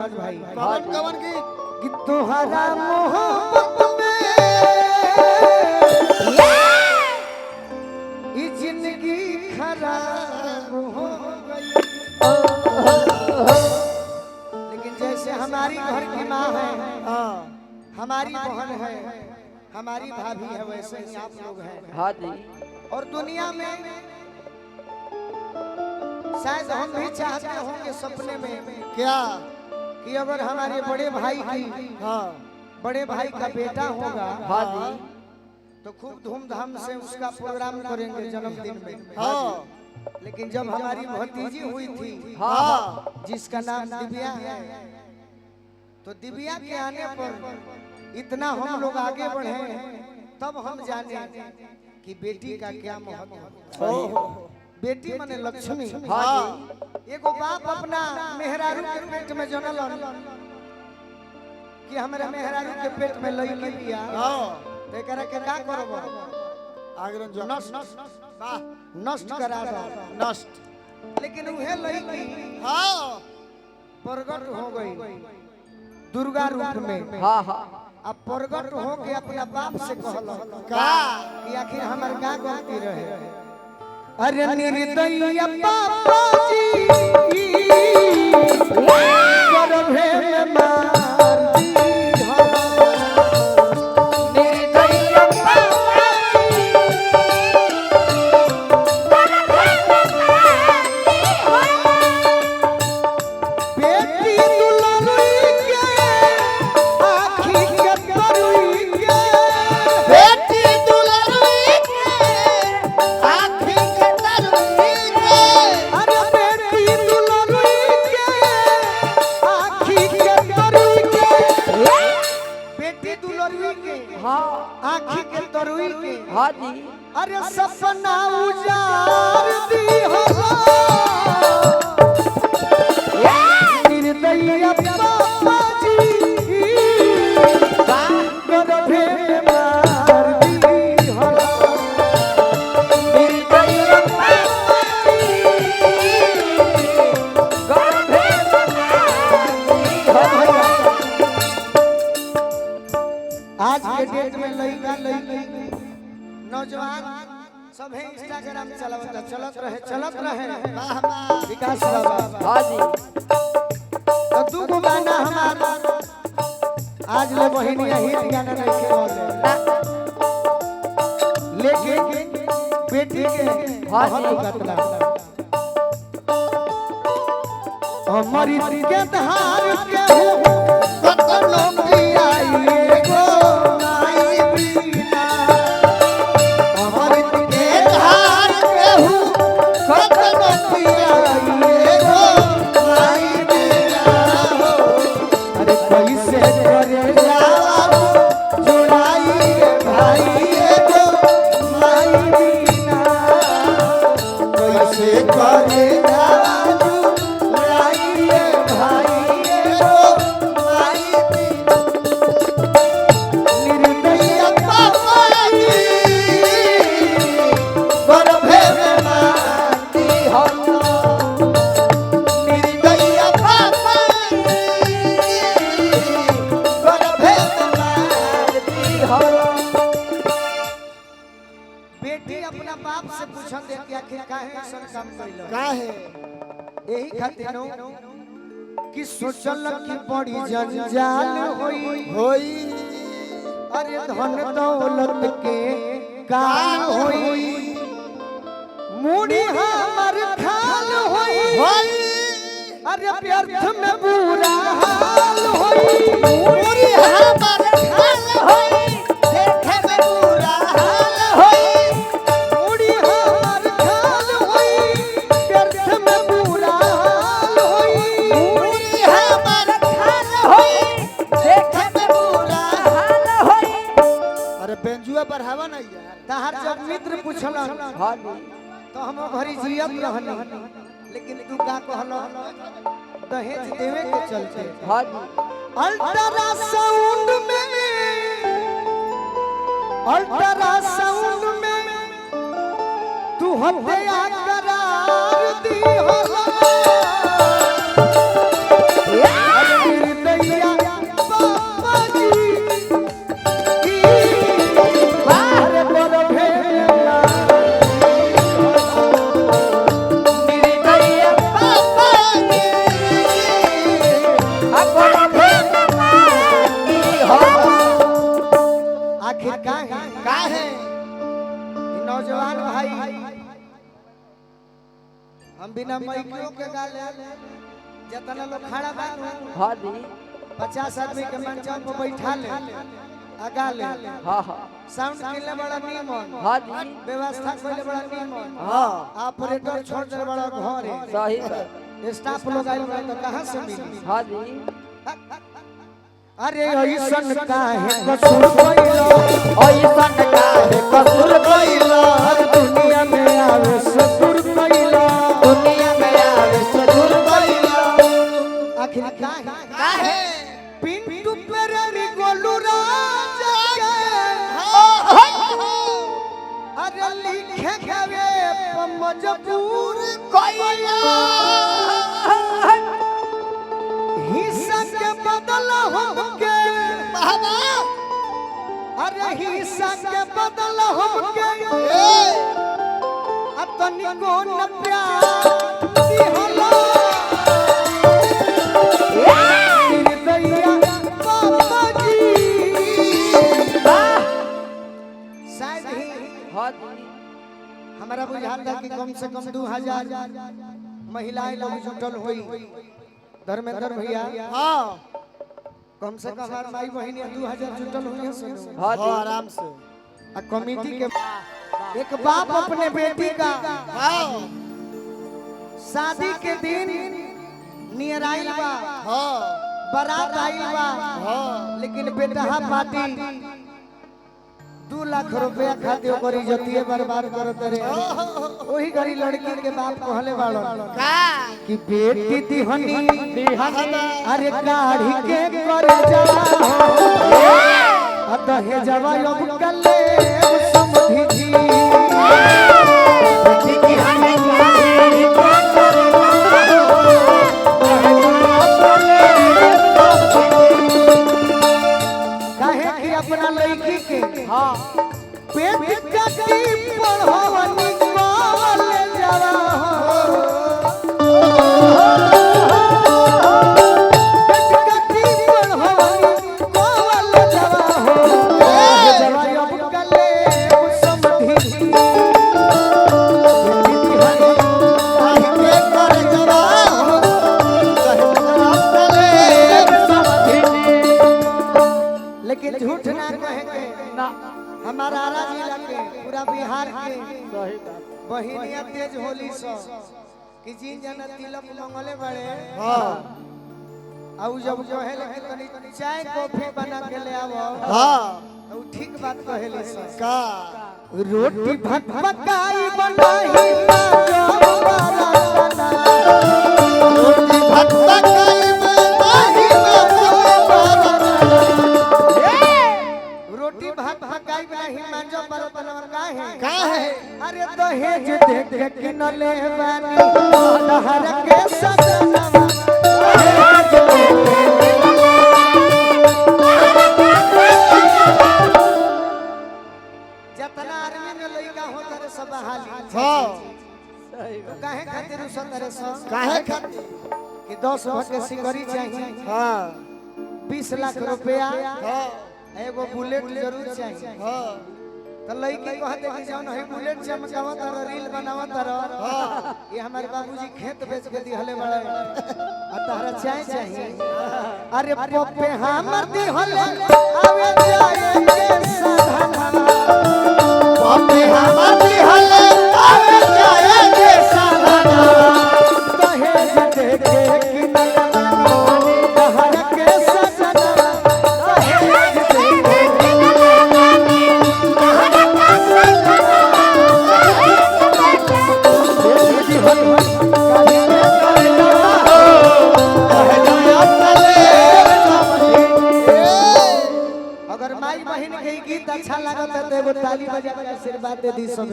भाई कवन कवन कि तुम्हारा मोहब्बत में ये जिंदगी खराब हो गई। लेकिन जैसे हमारी घर की माँ है, हमारी बहन है, हमारी भाभी है, वैसे ही आप लोग हैं। हाँ जी। और दुनिया में शायद हम भी चाहते होंगे सपने में क्या कि अगर हमारे बड़े भाई की बड़े भाई का बेटा होगा, हाँ जी, तो खूब धूमधाम से उसका प्रोग्राम करेंगे जन्मदिन में। हाँ लेकिन जब हमारी भतीजी हुई थी, हाँ जिसका नाम दिव्या है, तो दिव्या के आने पर इतना हम लोग आगे बढ़े, तब हम जाने कि बेटी का क्या महत्व है। बेटी माने लक्ष्मी। हाँ जी। एगो बाप अपना मेहरारू के पेट में जनलन कि हमारे मेहरारू के पेट में लइकी बिया, तो एकरा के का करब? आगरन जो नष्ट करा दो। नष्ट। लेकिन उहे लइकी प्रगट हो गई दुर्गा रूप में। हाँ हाँ। अब प्रगट हो के अपना बाप से कहल का कि आखिर हमार का गलती रहे। अरे निर्दयी पापा जी गर्भे में मार दी हो। निर्दयी पापा जी बेटी दुलरुई के आँखी के तरुई के, बेटी दुलरुई के आँखी के तरुई के, अरे बेटी दुलरुई के आँखी के तरुई के, बेटी दुलरुई के हाँ आँखी के तरुई के, हाँ जी। अरे सपना उजार दी हो। निर्दयी पापा जी गर्भे में मार दी हो। निर्दयी पापा जी गर्भे में आज के डेट में लड़का लड़की नौजवान सब है इंस्टाग्राम चलत रहे विकास बाबा। हाँ जी। तो दू गो गाना हमारा आज ले बहिनिया हिट गाना नहीं खेले, लेकिन बेटी के बहुत गतला हमारी के धार के हो कतनो की आई एगो नाई बिना। हमारी के धार के हो कतनो की आई एगो नाई बिना। अरे कैसे करे जाओ जुड़ाई रे भाई एगो नाई बिना। कैसे करे जाओ जुड़ाई रे भाई एगो नाई बिना। निर्दयी पापा जी गर्भे में मार दी हो। निर्दयी पापा जी गर्भे में मार दी हो। बेटी अपना बाप से पूछन दे कि आखिर काहे ऐसा काम कइल? काहे यही खातिर कि सोचल कि बड़ी जंजाल होई होई अरे धन दौलत के काल होई मुड़ी हमर खाल होई अरे व्यर्थ में बुरा हाल होई पूरी हमर खाल होई देखे में पूरा हाल होई मुड़ी हमर खाल होई व्यर्थ में बुरा हाल होई पूरी हमर खाल होई देखे में पूरा हाल होई। अरे बेंजुआ बढ़ावा ना यार। तहार जब मित्र पूछलन हाँ जी। तो हम घरी जियत रहनी, लेकिन तू का कहल दहेज देवे के चलते हाँ जी। अल्ट्रासाउंड में तू हत्या करार दी हो। हम बिना माइकियों के गाले जितना लोग खड़ा बा हाँ जी 50 आदमी के मंच पर बैठा ले आगा ले हाँ हाँ साउंड किले बड़ा नियमन हाँ जी व्यवस्था कइले बड़ा नियमन हाँ ऑपरेटर छोड़ दे बड़ा घर है सही बात स्टाफ लोग आइल बा तो कहां से मिली हाँ जी अरे ऐसन काहे कसूर कइलो ऐसन काहे कसूर कइलो हर दुनिया में आवे ससुर कइलो दुनिया में आवे ससुर कइलो आखिर काहे पिंटू पेरी गोलू राजा के अरे लिखे गवे मजबूर कइलो हिस्सा के बदल हमके अरे हिस्सा के बदल हमके अपनी को न प्यार दिहला निर्दयिया बाबा जी शायद ही हाँ जी हमारा बुझाल था कि कम से कम 2000 महिलाएं लोग जुटल हुई धर्मेंद्र भैया हाँ कम से कम हमार माई बहनी 2000 जुटल हुई है सुनो हाँ जी आराम से आ कमेटी के एक बाप अपने बेटी का हाँ शादी के दिन नियर आइल बा हाँ बारात आइल बा हाँ लेकिन बेटहा पार्टी 2 लाख रुपया खातिर ओकर इज्जतिए बर्बाद करत रहे वही घड़ी लड़की के बाप कहले बाड़ो का कि बेटी दिहनी अरे गाड़ी के कर जा अतः जवा अब कले समझी जी बेटी की हमें गाड़ी के काहे कि अपना लड़की के हाँ पेट कटी पढ़वनी कॉले जवा पेट कटी पढ़वनी कॉले जवा जवा अब कले समझी लेकिन झूठ ना कहेंगे ना हमारा आरा जिला के पूरा बिहार के सही बात बहिनिया तेज होली सो कि जिन जना तिलक मंगले बड़े हाँ आउ जब जो है लेकिन तनी चाय कॉफी बना के ले आवो हाँ उ ठीक बात कहेले सो का रोटी भात पकाई बनाही जो बारातना भात पकाई बनाही रोटी भात पकाई बनाही मांजो बरातना काहे काहे अरे दहेज देख के किनले बानी दहर के सजनवा जितना आदमी में लइका होता रे सब हाली हाँ तो काहे खातिर उसत रे सब काहे खातिर कि 10 के सिंगरी चाहिए हाँ 20 लाख रुपया हाँ एगो बुलेट जरूर चाहिए हाँ तो लड़की कहते कि जौन है बुलेट चमकावत और रील बनावत और ये हमारे बाबूजी खेत बेच के दिहले बड़े और तहरा चाय चाहिए अरे पप्पे हमर दिहले आवे जाए के साधना पप्पे हमर दिहले आवे जाए के साधना दहेज दे के किनल बानी तहरा के सजना दहेज दे के किनल बानी तहरा के सजना बेटी हो काहे अगर माई बहन के गीत अच्छा लागत है तो एगो ताली बजा के आशीर्वाद दे दी सब